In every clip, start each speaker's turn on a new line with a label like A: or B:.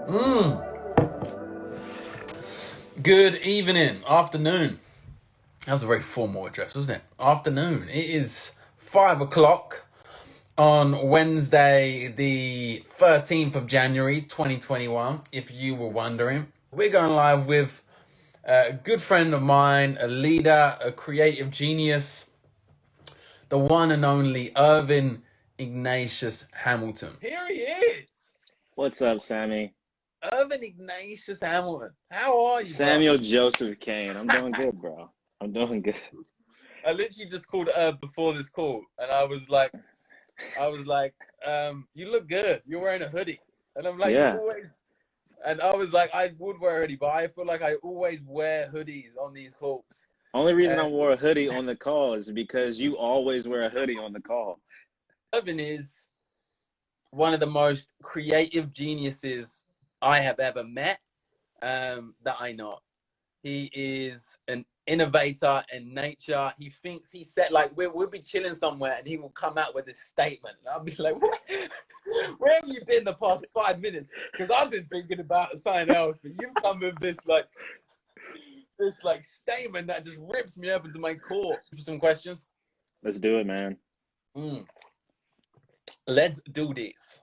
A: Mm. Good evening, afternoon. That was a very formal address, wasn't it? Afternoon. It is 5 o'clock on Wednesday, the 13th of January, 2021. If you were wondering, we're going live with a good friend of mine, a leader, a creative genius, the one and only Irvin Ignatious Hamilton. Here he is.
B: What's up, Sammy?
A: Irvin Ignatious Hamilton. How are you, bro?
B: Samuel Joseph Kane. I'm doing good, bro. I'm doing good.
A: I literally just called Herb before this call, and I was like, you look good. You're wearing a hoodie, and I'm like, you
B: Yeah.
A: always. And I was like, I would wear a hoodie, but I feel like I always wear hoodies on these calls.
B: Only reason I
A: And
B: wore a hoodie on the call is because you always wear a hoodie on the call.
A: Irvin is one of the most creative geniuses I have ever met. That I know. He is an innovator in nature. He thinks he said, like, we'll be chilling somewhere and he will come out with this statement. And I'll be like, where have you been the past 5 minutes? Because I've been thinking about something else, but you've come with this statement that just rips me up into my core. For some questions.
B: Let's do it, man.
A: Let's do this.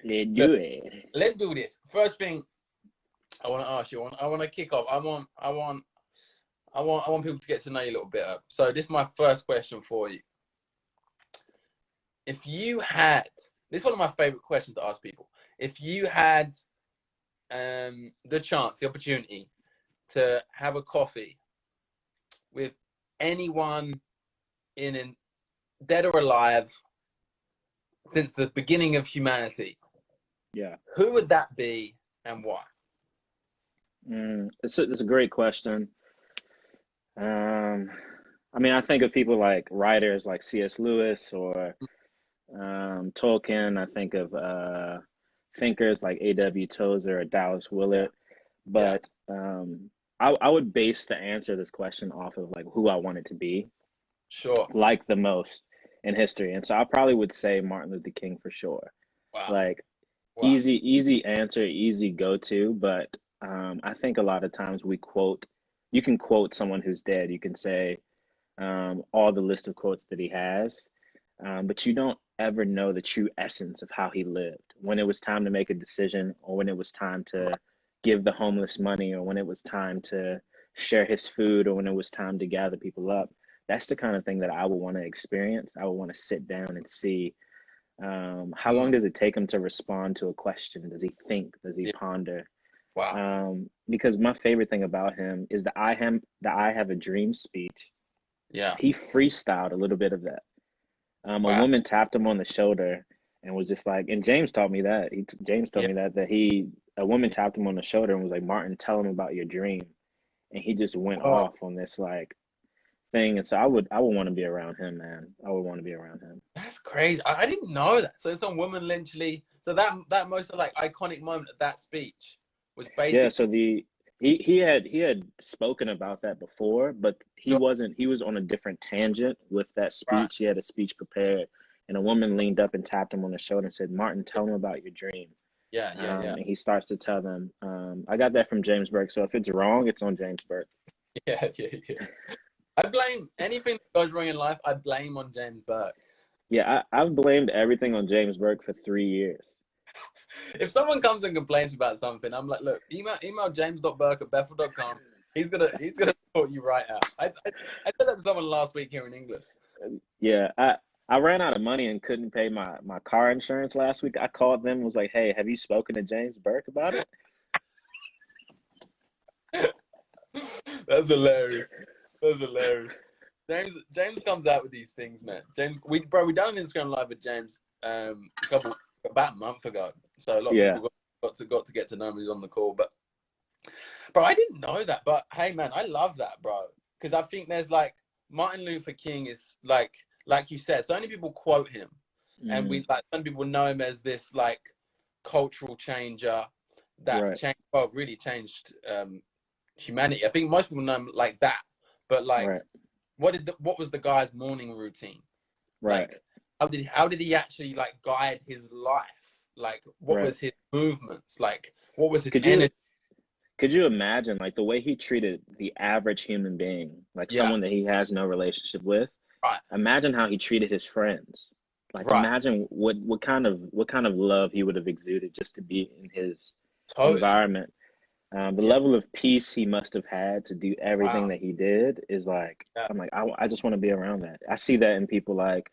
B: Let's do it.
A: Let's do this. First thing I want to ask you, I want to kick off. I want people to get to know you a little bit. So this is my first question for you. If you had, this is one of my favorite questions to ask people. If you had the chance, the opportunity to have a coffee with anyone dead or alive since the beginning of humanity,
B: Yeah.
A: who would that be and why?
B: It's a great question. Um, I think of people like writers like C.S. Lewis or Tolkien. I think of thinkers like A.W. Tozer or Dallas
A: Yeah,
B: Willard.
A: yeah,
B: But I would base the answer to this question off of like who I want it to be,
A: sure.
B: like the most in history. And so I probably would say Martin Luther King for sure.
A: Wow,
B: Like
A: wow.
B: easy answer, easy go to, but I think a lot of times you can quote someone who's dead. You can say all the list of quotes that he has, but you don't ever know the true essence of how he lived. When it was time to make a decision, or when it was time to give the homeless money, or when it was time to share his food, or when it was time to gather people up. That's the kind of thing that I would want to experience. I would want to sit down and see how long
A: Mm,
B: does it take him to respond to a question? Does he think? Does he
A: yeah,
B: ponder?
A: wow.
B: Because my favorite thing about him is the I have a dream speech.
A: Yeah,
B: He freestyled a little bit of that. A
A: wow.
B: woman tapped him on the shoulder and was just like, and James taught me that. James told
A: Yeah,
B: me a woman tapped him on the shoulder and was like, Martin, tell him about your dream. And he just went
A: whoa.
B: off on this like thing. And so I would want to be around him, man. I would want to be around him.
A: That's crazy. I didn't know that. So some woman literally. So that most of like iconic moment of that speech was
B: Yeah,
A: basically.
B: so he had spoken about that before, but he was on a different tangent with that
A: Right.
B: speech. He had a speech prepared, and a woman leaned up and tapped him on the shoulder and said, "Martin, tell him about your dream."
A: Yeah, yeah, yeah,
B: And he starts to tell them. I got that from James Burke, so if it's wrong, it's on James Burke.
A: yeah, yeah, yeah. I blame anything that goes wrong in life. I blame on James Burke.
B: Yeah, I've blamed everything on James Burke for 3 years.
A: If someone comes and complains about something, I'm like, look, email james.burke@bethel.com. He's gonna sort you right out. I said that to someone last week here in England.
B: Yeah, I ran out of money and couldn't pay my car insurance last week. I called them and was like, "Hey, have you spoken to James Burke about it?"
A: That's hilarious. That's hilarious. James comes out with these things, man. We done an Instagram live with James about a month ago. So a lot of
B: Yeah.
A: people got to get to know him. He's on the call, but bro, I didn't know that. But hey, man, I love that, bro, because I think there's like Martin Luther King is like you said, so many people quote him, and
B: Mm,
A: some people know him as this like cultural changer that
B: right,
A: changed, well, really changed humanity. I think most people know him like that, but like,
B: right,
A: what was the guy's morning routine?
B: right,
A: Like, how did he actually like guide his life? Like, what
B: right.
A: was his movements? Like, What was his
B: Could you
A: energy?
B: could you imagine like the way he treated the average human being, like
A: Yeah,
B: someone that he has no relationship with?
A: right,
B: Imagine how he treated his friends. Like
A: right.
B: imagine what kind of love he would have exuded just to be in his
A: Totally.
B: environment. The
A: Yeah.
B: level of peace he must have had to do everything
A: Wow.
B: that he did is like
A: Yeah.
B: I'm like I just want to be around that. I see that in people like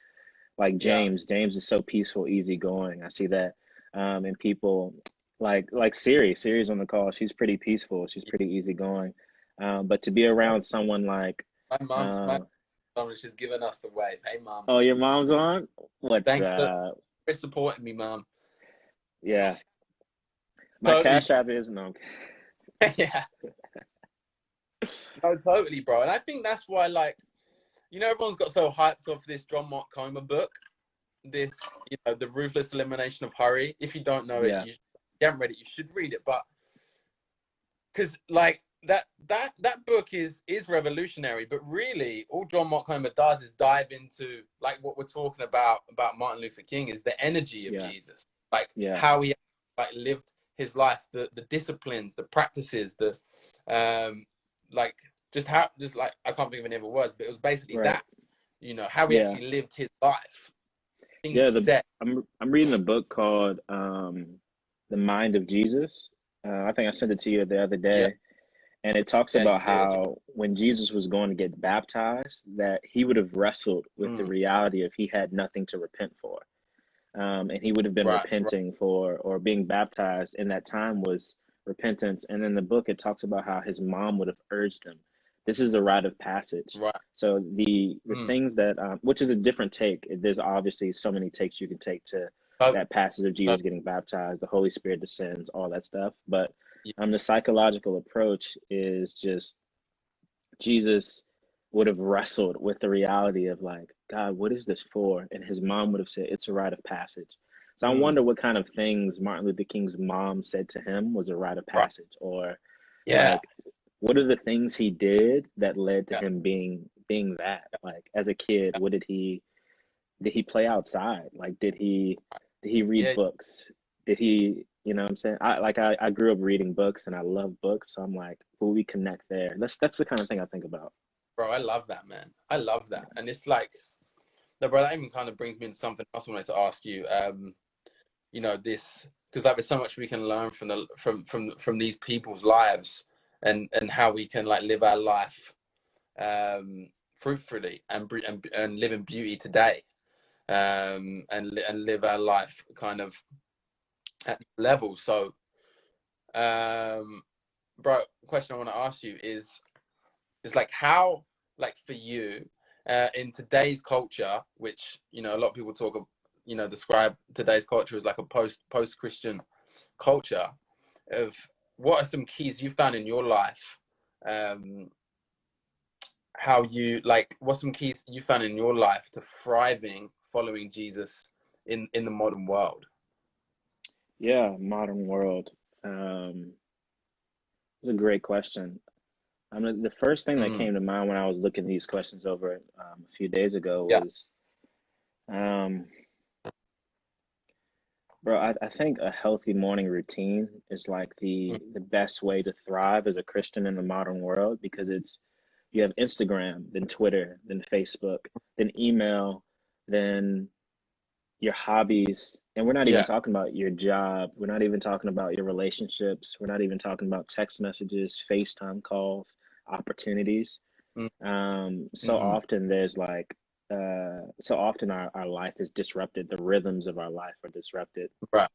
A: Yeah.
B: James. James is so peaceful, easygoing. I see that in people like Siri. Siri's on the call. She's pretty peaceful. She's pretty easygoing. But to be
A: That's
B: around someone like
A: my
B: uh,
A: mum is just giving us the wave. Hey, mum.
B: oh, your mom's on? What's
A: Thanks for supporting me, mum.
B: yeah. My
A: Totally.
B: Cash App is no.
A: Yeah. No, totally, bro. And I think that's why, like, everyone's got so hyped off this John Mark Comer book, this, The Ruthless Elimination of Hurry. If you don't know it,
B: Yeah,
A: you haven't read it, you should read it. But because, like, that book is revolutionary, but really all John Mark Comer does is dive into like what we're talking about Martin Luther King is the energy of
B: yeah,
A: Jesus, like
B: yeah,
A: how he like lived his life, the disciplines, the practices, the like just like I can't think of any other words, but it was basically
B: right.
A: that, how he
B: Yeah,
A: actually lived his life, things
B: yeah.
A: he said.
B: I'm reading a book called The Mind of Jesus. I think I sent it to you the other
A: Yeah,
B: day, and it talks
A: yeah, you
B: about
A: did.
B: how when Jesus was going to get baptized, that he would have wrestled with the
A: Mm,
B: reality of he had nothing to repent for. And he would have been
A: right, right,
B: repenting for or being baptized in that time was repentance. And in the book, it talks about how his mom would have urged him. This is a rite of passage.
A: right.
B: So the
A: Mm.
B: things that which is a different take. There's obviously so many takes you can take to
A: So,
B: that passage of
A: so,
B: Jesus getting baptized, the Holy Spirit descends, all that stuff. But
A: yeah,
B: the psychological approach is just Jesus would have wrestled with the reality of like, God, what is this for? And his mom would have said, it's a rite of passage. So I
A: mm,
B: wonder what kind of things Martin Luther King's mom said to him was a rite of
A: right.
B: passage, or
A: Yeah,
B: like, what are the things he did that led to
A: yeah,
B: him being that? Like as a kid,
A: yeah,
B: what did he play outside? Like did he read
A: yeah.
B: books? Did he, you know what I'm saying? I grew up reading books and I love books, so I'm like, will we connect there? That's the kind of thing I think about.
A: Bro, I love that, man. I love that. And it's like, no, bro, that even kind of brings me into something else I wanted to ask you. This, because like there's so much we can learn from from these people's lives, and how we can like live our life fruitfully and live in beauty today, and live our life kind of at level. So, um, bro, question I want to ask you is like how, like for you, in today's culture, which a lot of people talk of, describe today's culture as like a post Christian culture, of what are some keys you found in your life, um how you like what's some keys you found in your life to thriving following Jesus in the modern world?
B: Yeah, modern world. Um, it's a great question. I mean, the first thing that
A: Mm,
B: came to mind when I was looking these questions over a few days ago
A: yeah.
B: was, um, bro, I think a healthy morning routine is like
A: Mm,
B: the best way to thrive as a Christian in the modern world because it's you have Instagram, then Twitter, then Facebook, then email, then your hobbies, and we're not even
A: yeah.
B: talking about your job. We're not even talking about your relationships. We're not even talking about text messages, FaceTime calls, opportunities.
A: Mm,
B: So
A: mm,
B: often there's like, so often our life is disrupted. The rhythms of our life are disrupted
A: right,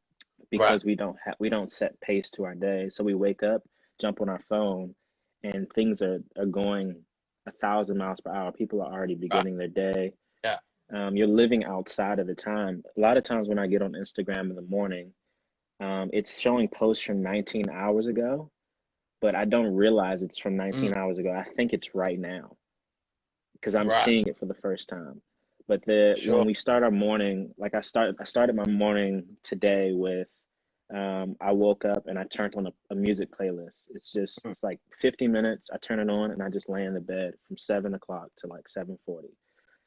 A: right,
B: because we don't set pace to our day. So we wake up, jump on our phone, and things are going 1,000 miles per hour. People are already
A: right,
B: beginning their day.
A: yeah.
B: You're living outside of the time. A lot of times when I get on Instagram in the morning, it's showing posts from 19 hours ago, but I don't realize it's from
A: Mm,
B: 19 hours ago. I think it's right now because I'm
A: right,
B: seeing it for the first time. But the when
A: sure.
B: we start our morning, like I started my morning today with I woke up and I turned on a music playlist.
A: Mm,
B: It's like 50 minutes. I turn it on and I just lay in the bed from 7 o'clock to like 7:40.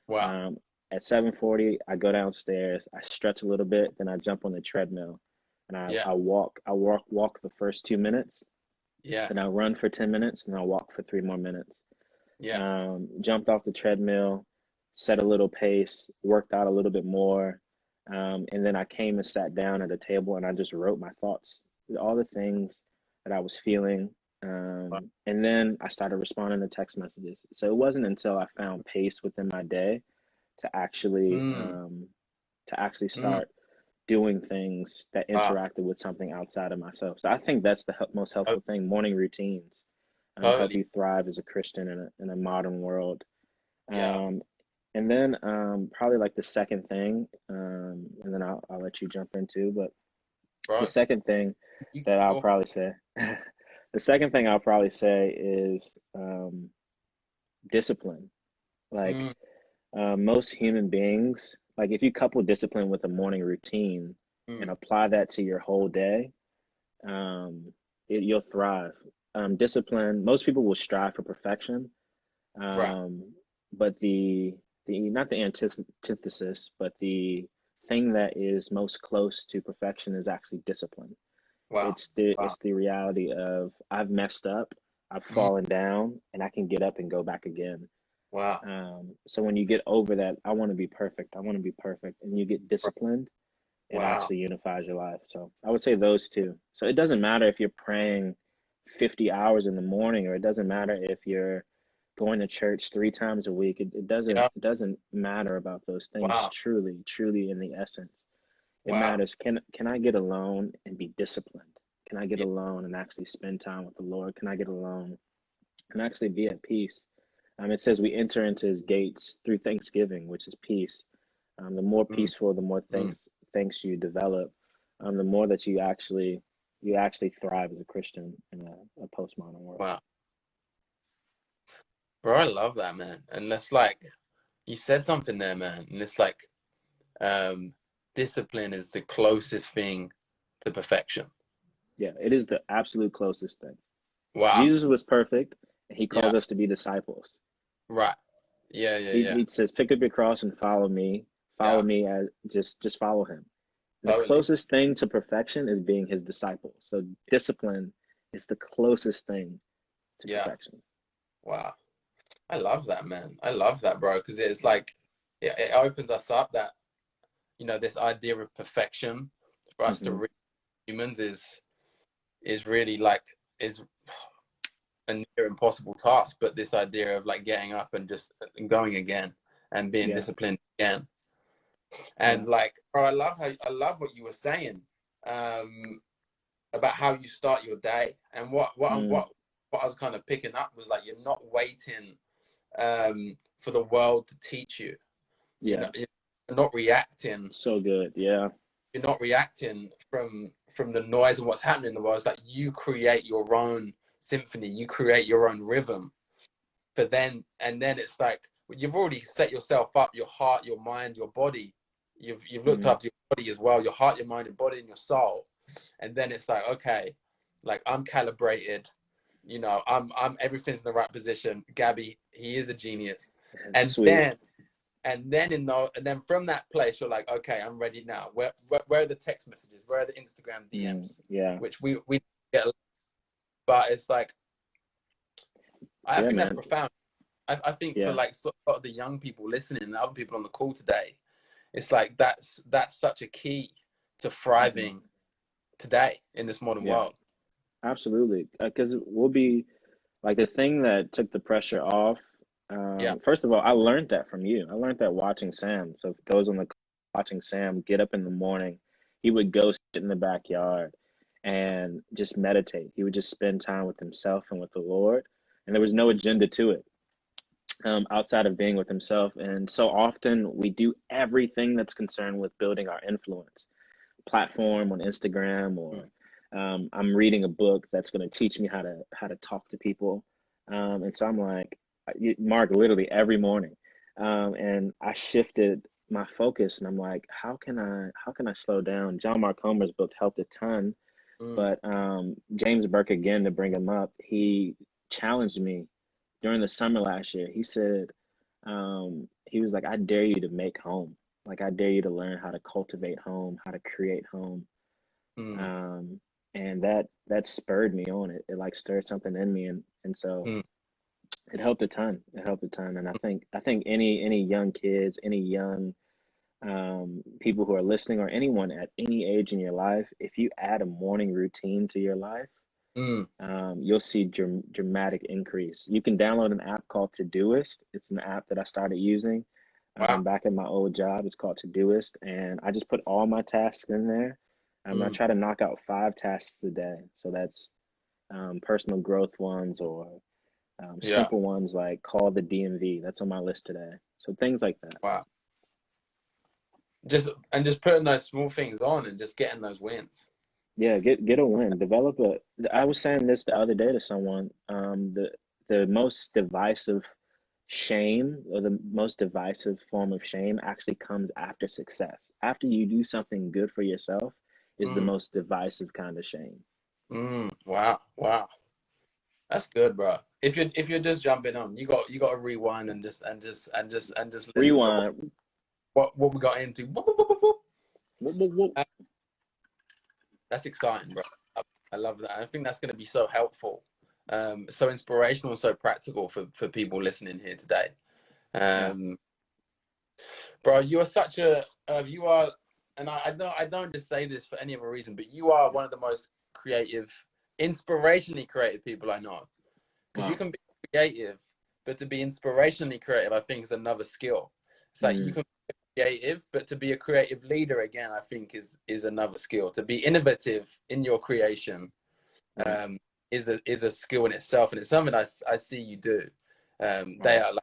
A: wow.
B: Um, at 7:40, I go downstairs, I stretch a little bit, then I jump on the treadmill. and
A: Yeah.
B: I walk the first 2 minutes,
A: Yeah.
B: then I run for 10 minutes, and I'll walk for 3 more minutes.
A: Yeah.
B: Jumped off the treadmill, set a little pace, worked out a little bit more, and then I came and sat down at a table and I just wrote my thoughts, all the things that I was feeling. And then I started responding to text messages. So it wasn't until I found pace within my day to actually
A: Mm.
B: um, to actually
A: Mm.
B: start doing things that
A: Wow.
B: interacted with something outside of myself. So I think that's the most
A: To-
B: helpful thing. Morning routines help
A: Totally.
B: you thrive as a Christian in a modern world.
A: Yeah.
B: Um, and then probably like the second thing, and then I'll let you jump into, but the
A: Bro.
B: second thing
A: You
B: that I'll
A: go.
B: probably say, the second thing I'll probably say is discipline. Like
A: Mm.
B: most human beings, like if you couple discipline with a morning routine and
A: Mm.
B: apply that to your whole day, um, you'll thrive. Discipline, most people will strive for perfection,
A: Right.
B: um, but the not the antithesis, but the thing that is most close to perfection is actually discipline.
A: Wow. Wow.
B: It's the reality of I've messed up, I've
A: Mm.
B: fallen down, and I can get up and go back again.
A: Wow.
B: So when you get over that, I want to be perfect, I want to be perfect, and you get disciplined, it
A: Wow.
B: actually unifies your life. So I would say those two. So it doesn't matter if you're praying 50 hours in the morning, or it doesn't matter if you're going to church 3 times a week.
A: Yeah.
B: It doesn't matter about those things
A: Wow.
B: truly in the essence. It
A: Wow.
B: matters, can I get alone and be disciplined? Can I get
A: Yeah.
B: alone and actually spend time with the Lord? Can I get alone and actually be at peace? It says we enter into his gates through thanksgiving, which is peace. The more
A: Mm.
B: peaceful, the more
A: Mm.
B: thanks you develop, the more that you actually thrive as a Christian in a postmodern world.
A: Wow. Bro, I love that, man. And that's like you said something there, man. And it's like um discipline is the closest thing to perfection.
B: Yeah, it is the absolute closest thing.
A: Wow.
B: Jesus was perfect, and he
A: Yeah.
B: calls us to be disciples.
A: Right. Yeah. Yeah.
B: He,
A: Yeah.
B: he says, "Pick up your cross and follow me. Follow
A: Yeah.
B: me as just follow him." The
A: Totally.
B: closest thing to perfection is being his disciple. So discipline is the closest thing to
A: Yeah.
B: perfection.
A: Wow. I love that, man. I love that, bro, because it's like it opens us up that this idea of perfection for us to
B: Hmm.
A: reach humans is really like is a near impossible task, but this idea of like getting up and just going again and being
B: Yeah,
A: disciplined again.
B: yeah.
A: And like, bro, I love what you were saying um, about how you start your day. And
B: Mm,
A: what I was kind of picking up was like you're not waiting for the world to teach you.
B: yeah.
A: You're not reacting.
B: So good. Yeah.
A: You're not reacting from the noise and what's happening in the world. It's like you create your own symphony. You create your own rhythm. For then and then it's like you've already set yourself up, your heart, your mind, your body. You've looked
B: Hmm.
A: after your body as well, your heart, your mind, your body, and your soul. And then it's like, okay, like I'm calibrated, I'm everything's in the right position. Gabby, he is a genius. And
B: Sweet.
A: then and then from that place you're like, okay, I'm ready now. Where are the text messages? Where are the Instagram DMs?
B: Yeah.
A: Which we get, but it's like I
B: Yeah,
A: think that's
B: man.
A: profound. I think for
B: Yeah.
A: like sort of the young people listening and other people on the call today, it's like that's such a key to
B: Hmm.
A: thriving today in this modern
B: Yeah.
A: world.
B: Absolutely. Because we'll be like the thing that took the pressure off.
A: Yeah.
B: First of all, I learned that from you. I learned that watching Sam. So for those on the watching Sam get up in the morning, he would go sit in the backyard and just meditate. He would just spend time with himself and with the Lord, and there was no agenda to it, outside of being with himself. And so often we do everything that's concerned with building our influence platform on Instagram, or
A: Mm.
B: I'm reading a book that's going to teach me how to talk to people. And so I'm like, Mark, literally every morning, and I shifted my focus, and I'm like, how can I slow down? John Mark Comer's book helped a ton,
A: Mm.
B: but James Burke, again, to bring him up, he challenged me during the summer last year. He said, he was like, I dare you to make home. Like, I dare you to learn how to cultivate home, how to create home.
A: Mm,
B: And that spurred me on. It like stirred something in me, and so
A: mm,
B: it helped a ton. It helped a ton. And I think any young kids, any young people who are listening, or anyone at any age in your life, if you add a morning routine to your life,
A: mm.
B: you'll see dramatic increase. You can download an app called Todoist. It's an app that I started using
A: Wow.
B: back at my old job. It's called Todoist, and I just put all my tasks in there. I
A: Mm,
B: try to knock out 5 tasks a day. So that's personal growth ones, or
A: yeah.
B: simple ones like call the DMV. That's on my list today. So things like that.
A: Wow. Just putting those small things on and just getting those wins.
B: Yeah, get a win. Develop a. I was saying this the other day to someone. The most divisive shame, or the most divisive form of shame, actually comes after success. After you do something good for yourself, is the
A: Mm,
B: most divisive kind of shame.
A: wow. Wow. That's good, bro. If you're just jumping on, you got to rewind and just listen to
B: Rewind.
A: what we got into. Whoop, whoop, whoop, whoop, whoop.
B: Whoop, whoop, whoop.
A: Uh, That's exciting, bro. I love that. I think that's going to be so helpful, so inspirational, and so practical for people listening here today.
B: Yeah.
A: Um, bro, you are such a you are, and I don't just say this for any other reason, but you are one of the most creative, inspirationally creative people I know. Because you
B: Wow.
A: can be creative, but to be inspirationally creative, I think is another skill. It's like you
B: Mm,
A: can be creative, but to be a creative leader again, I think is another skill. To be innovative in your creation
B: right.
A: um, is a skill in itself, and it's something I see you do day
B: Wow.
A: out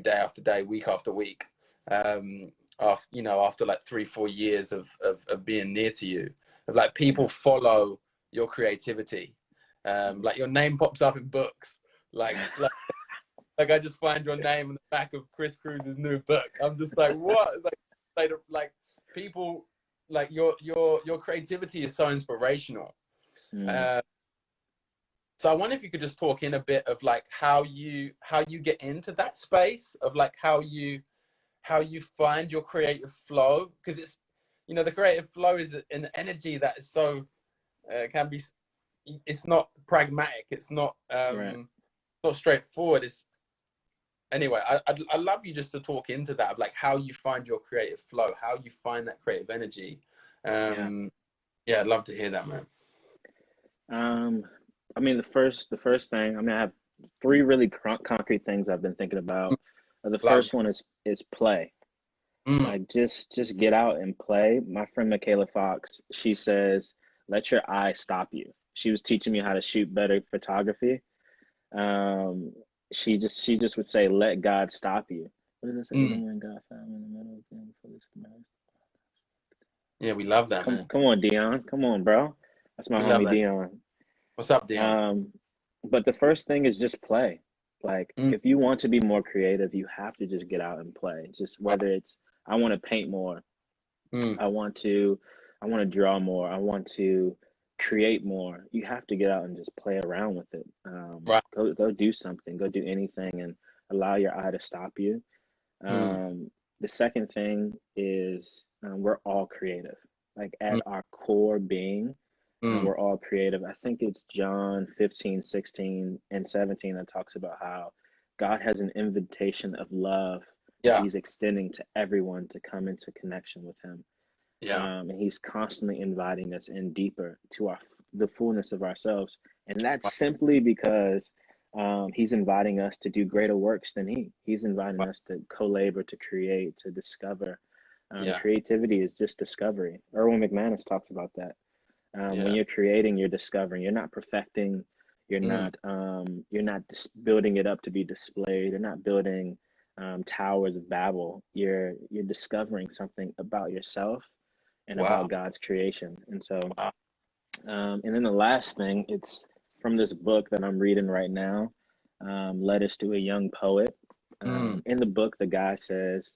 A: day after day, week after week. After like 3-4 years of being near to you, of like people
B: Yeah.
A: follow your creativity,
B: Mm.
A: like your name pops up in books, like I just find your name in the back of Chris Cruz's new book. I'm just like, what? Like people, like your creativity is so inspirational.
B: Mm.
A: Uh, so I wonder if you could just talk in a bit of like how you get into that space of like how you find your creative flow, because the creative flow is an energy that is so can be, it's not pragmatic, it's
B: Right.
A: not straightforward. It's anyway, I'd love you just to talk into that of like how you find your creative flow, how you find that creative energy.
B: Yeah.
A: um yeah, I'd love to hear that, man.
B: Um, I mean, the first thing. I mean, I have three really concrete things I've been thinking about. The
A: Love.
B: first one is play.
A: Mm,
B: Like just get out and play. My friend Michaela Fox, she says, let your eye stop you. She was teaching me how to shoot better photography. Um, she just would say, let God stop you. What does it say?
A: mm.
B: Even when God found me in the middle of things for this matter.
A: Yeah, we love that,
B: Come
A: man.
B: come on, Dion. Come on, bro. That's my
A: We love
B: homie
A: that.
B: Dion.
A: What's up, Dion?
B: Um, but the first thing is just play. Like,
A: Mm,
B: if you want to be more creative, you have to just get out and play. Just whether it's, I want to paint more,
A: mm,
B: I want to, I want to draw more, I want to create more. You have to get out and just play around with it.
A: right.
B: Go do something. Go do anything, and allow your eye to stop you.
A: Mm,
B: The second thing is, we're all creative. Like
A: mm,
B: at our core being,
A: mm.
B: we're all creative. I think it's John 15, 16, and 17 that talks about how God has an invitation of love that
A: Yeah,
B: he's extending to everyone to come into connection with him.
A: yeah.
B: And he's constantly inviting us in deeper to the fullness of ourselves. And that's
A: Wow,
B: simply because he's inviting us to do greater works than he. He's inviting
A: wow.
B: us to co-labor, to create, to discover.
A: Yeah,
B: Creativity is just discovery. Erwin McManus talks about that. When
A: yeah.
B: you're creating, you're discovering. You're not perfecting.
A: Mm,
B: You're not building it up to be displayed. You're not building towers of Babel. You're discovering something about yourself and
A: wow,
B: about God's creation. And so,
A: wow.
B: and then the last thing, it's from this book that I'm reading right now, Letters to a Young Poet.
A: Mm,
B: In the book, the guy says,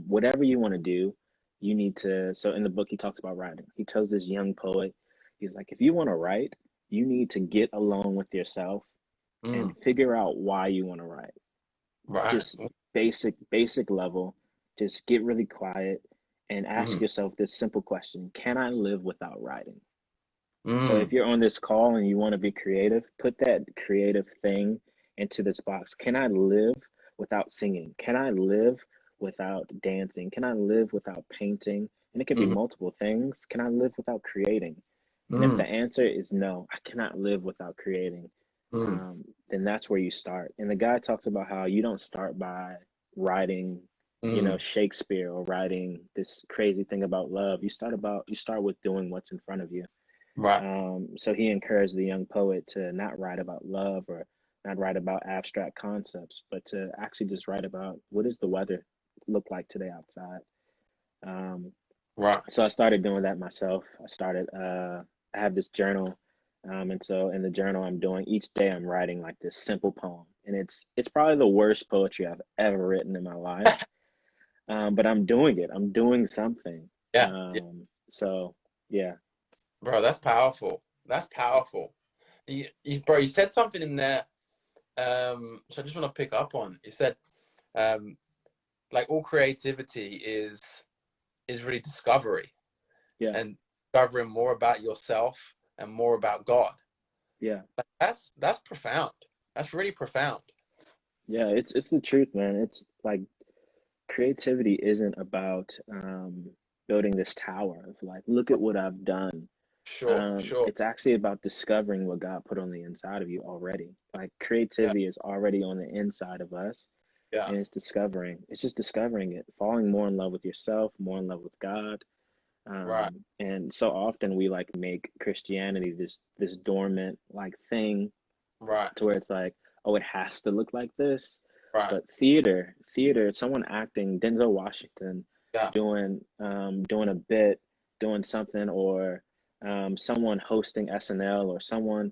B: whatever you want to do, you need to. So in the book, he talks about writing. He tells this young poet, he's like, if you want to write, you need to get alone with yourself and
A: mm.
B: figure out why you want to write.
A: Right.
B: Just basic level. Just get really quiet and ask
A: Mm,
B: yourself this simple question: can I live without writing? So if
A: Mm.
B: you're on this call and you want to be creative, put that creative thing into this box. Can I live without singing? Can I live without dancing? Can I live without painting? And it could be
A: Mm.
B: multiple things. Can I live without creating? And if the
A: Mm.
B: answer is no, I cannot live without creating,
A: Mm.
B: then that's where you start. And the guy talks about how you don't start by writing,
A: Mm.
B: Shakespeare or writing this crazy thing about love. You start with doing what's in front of you.
A: Right.
B: So he encouraged the young poet to not write about love or not write about abstract concepts, but to actually just write about what does the weather look like today outside. Um,
A: Right.
B: so I started doing that myself. I have this journal. And so in the journal I'm doing each day I'm writing like this simple poem. And it's probably the worst poetry I've ever written in my life. But I'm doing it. I'm doing something.
A: Yeah. Yeah.
B: So yeah,
A: Bro, that's powerful. That's powerful. Bro, you said something in there. So I just want to pick up on. You said, um, like all creativity is really discovery
B: yeah,
A: and discovering more about yourself and more about God.
B: yeah.
A: Like, that's profound. That's really profound.
B: Yeah, it's the truth, man. It's like creativity isn't about building this tower of like, look at what I've done.
A: Sure, sure.
B: It's actually about discovering what God put on the inside of you already. Like
A: Yeah,
B: creativity is already on the inside of us,
A: yeah.
B: and it's just discovering it, falling more in love with yourself, more in love with God.
A: Right,
B: And so often we like make Christianity this dormant like thing
A: right,
B: to where it's like, oh, it has to look like this.
A: right.
B: But theater, someone acting, Denzel Washington
A: Yeah,
B: doing a bit, doing something, or someone hosting SNL, or someone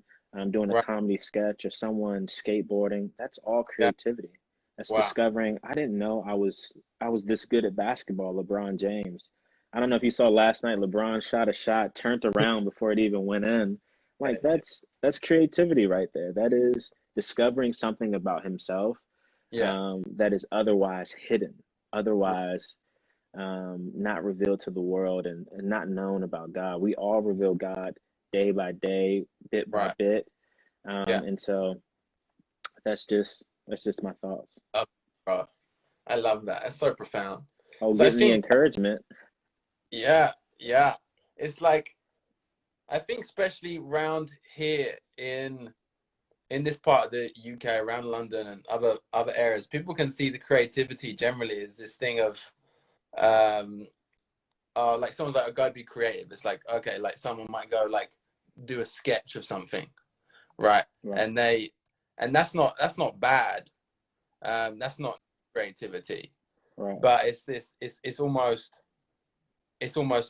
B: doing a
A: right.
B: comedy sketch, or someone skateboarding. That's all
A: Yeah.
B: creativity. That's
A: Wow.
B: discovering, I didn't know I was this good at basketball, LeBron James. I don't know if you saw last night, LeBron shot a shot, turned around before it even went in.
A: Yeah,
B: Like
A: yeah,
B: that's creativity right there. That is discovering something about himself
A: yeah.
B: that is otherwise hidden, otherwise not revealed to the world, and not known about God. We all reveal God day by day, bit by
A: Right.
B: bit,
A: Yeah.
B: and so that's just my thoughts.
A: Love, bro. I love that. It's so profound.
B: Oh,
A: So I
B: getting the
A: think,
B: encouragement.
A: yeah, yeah. It's like I think especially around here in this part of the UK, around London and other areas, people can see the creativity generally as this thing of um like someone's like, oh, go be creative. It's like, okay, like someone might go like do a sketch of something, right?
B: Right,
A: And that's not bad. That's not creativity,
B: right.
A: but it's almost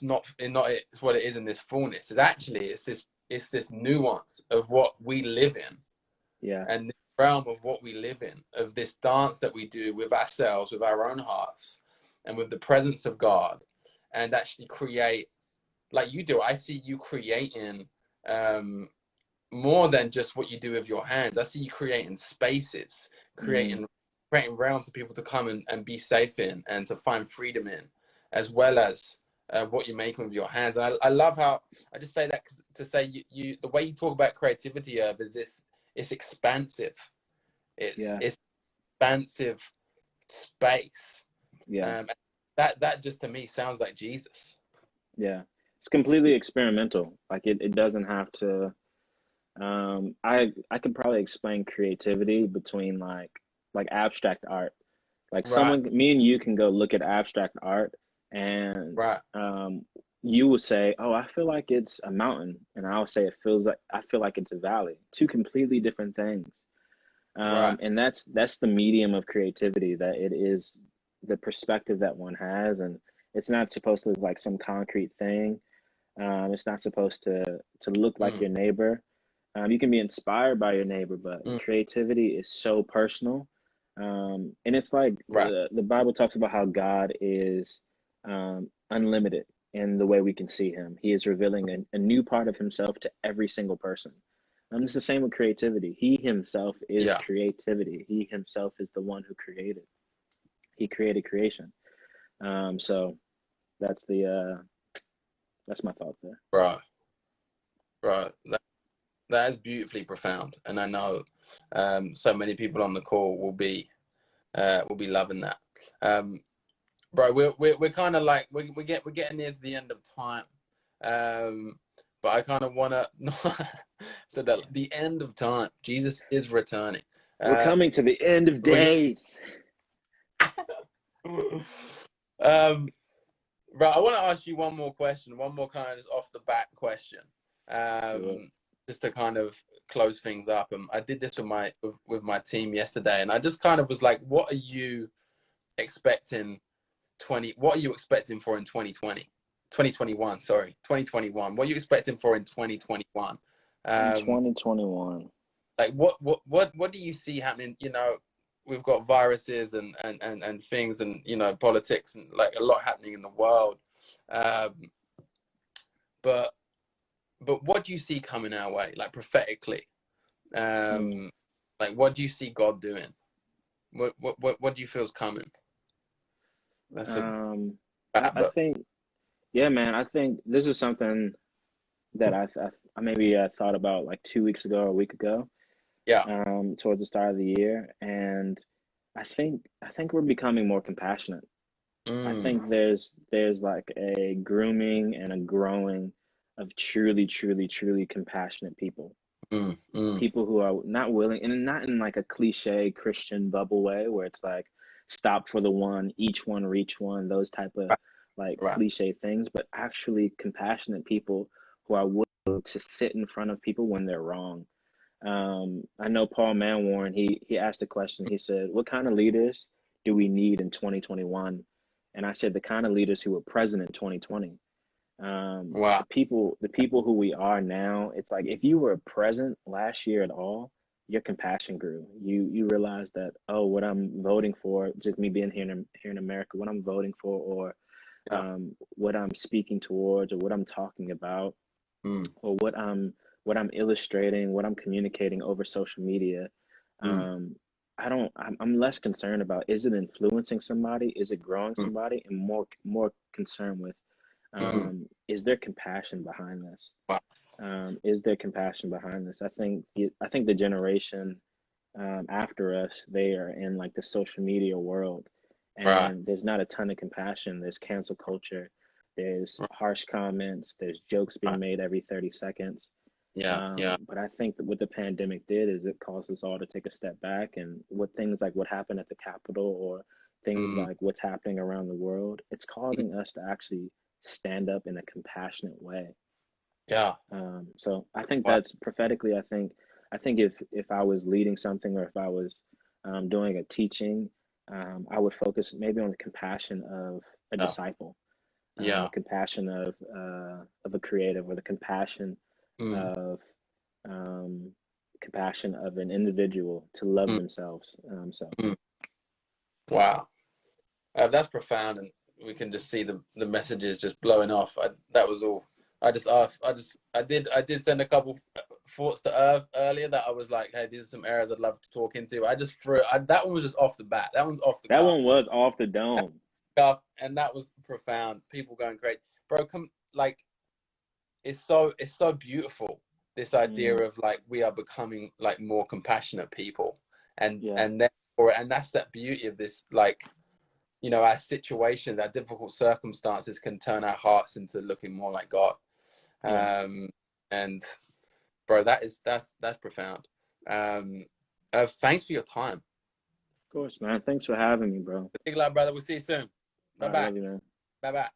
A: not it's what it is in this fullness. It actually it's this nuance of what we live in
B: Yeah.
A: and the realm of what we live in, of this dance that we do with ourselves, with our own hearts, and with the presence of God, and actually create like you do. I see you creating um, more than just what you do with your hands. I see you creating spaces,
B: Mm,
A: creating realms for people to come and be safe in and to find freedom in, as well as what you're making with your hands. And I love how I just say that to say you the way you talk about creativity, is this it's expansive. It's
B: yeah.
A: it's expansive space.
B: Yeah.
A: Um, that just to me sounds like Jesus.
B: Yeah. It's completely experimental. Like it doesn't have to I could probably explain creativity between like abstract art. Like
A: Right,
B: me and you can go look at abstract art, and
A: right,
B: you will say, "Oh, I feel like it's a mountain," and I'll say I feel like it's a valley. Two completely different things.
A: right.
B: And that's the medium of creativity, that it is the perspective that one has, and it's not supposed to look like some concrete thing. It's not supposed to look like
A: Mm,
B: your neighbor. You can be inspired by your neighbor, but
A: mm,
B: creativity is so personal. And it's like
A: right.
B: the Bible talks about how God is unlimited in the way we can see him. He is revealing a new part of himself to every single person. It's the same with creativity. He himself is
A: Yeah.
B: creativity. He himself is the one who created. He created creation. So that's the that's my thought there.
A: Right. Right. That is beautifully profound, and I know so many people on the call will be loving that. Bro, we're kind of like we're getting near to the end of time, but I kind of wanna so that the end of time, Jesus is returning.
B: We're coming to the end of days.
A: Bro, I want to ask you one more question, one more kind of just off the bat question, just to kind of close things up. And I did this with my team yesterday, and I just kind of was like, what are you expecting? What are you expecting for in 2021, sorry, 2021. What are you expecting for in 2021?
B: In 2021.
A: Like what do you see happening? You know, we've got viruses and things, and you know, politics, and like a lot happening in the world. But what do you see coming our way, like prophetically? Like what do you see God doing? What do you feel is coming? That's
B: I think, yeah, man, I think this is something that I maybe thought about like 2 weeks ago or a week ago,
A: yeah.
B: Towards the start of the year, and I think we're becoming more compassionate. I think there's like a grooming and a growing of truly, truly, truly compassionate people. People who are not willing, and not in like a cliche Christian bubble way where it's like stop for the one, each one reach one, those type of like cliche things, but actually compassionate people who are willing to sit in front of people when they're wrong. I know Paul Manwarren, he asked a question. He said, what kind of leaders do we need in 2021? And I said, the kind of leaders who were present in 2020.
A: Wow.
B: The people who we are now, it's like if you were present last year at all, your compassion grew. You realize that, oh, what I'm voting for, just me being here in America, what I'm voting for, or what I'm speaking towards, or what I'm talking about, or what I'm illustrating, what I'm communicating over social media. I'm less concerned about, is it influencing somebody? Is it growing somebody? And more concerned with, is there compassion behind this?
A: Wow.
B: Is there compassion behind this? I think the generation after us, they are in like the social media world, and there's not a ton of compassion. There's cancel culture, there's harsh comments, there's jokes being made every 30 seconds. But I think that what the pandemic did is it caused us all to take a step back, and things like what happened at the Capitol, or things like what's happening around the world, it's causing us to actually stand up in a compassionate way. So I think that's prophetically, I think if I was leading something, or if I was doing a teaching, I would focus maybe on the compassion of a disciple, the compassion of a creative, or the compassion of compassion of an individual to love themselves.
A: Wow. That's profound, and we can just see the messages just blowing off. That was all. I did send a couple thoughts to Irv earlier that I was like, hey, these are some areas I'd love to talk into. I just threw that one was just off the bat. That one's off the
B: That
A: cuff.
B: one was off the dome.
A: And that was profound. People going crazy. Bro, like it's so beautiful, this idea of like we are becoming like more compassionate people, and therefore, and that's that beauty of this, like, you know, our situations, our difficult circumstances can turn our hearts into looking more like God. And bro, that's profound. Thanks for your time.
B: Of course, man. Thanks for having me, bro.
A: Big love, brother. We'll see you soon. Bye bye.
B: Love you, man.
A: Bye bye.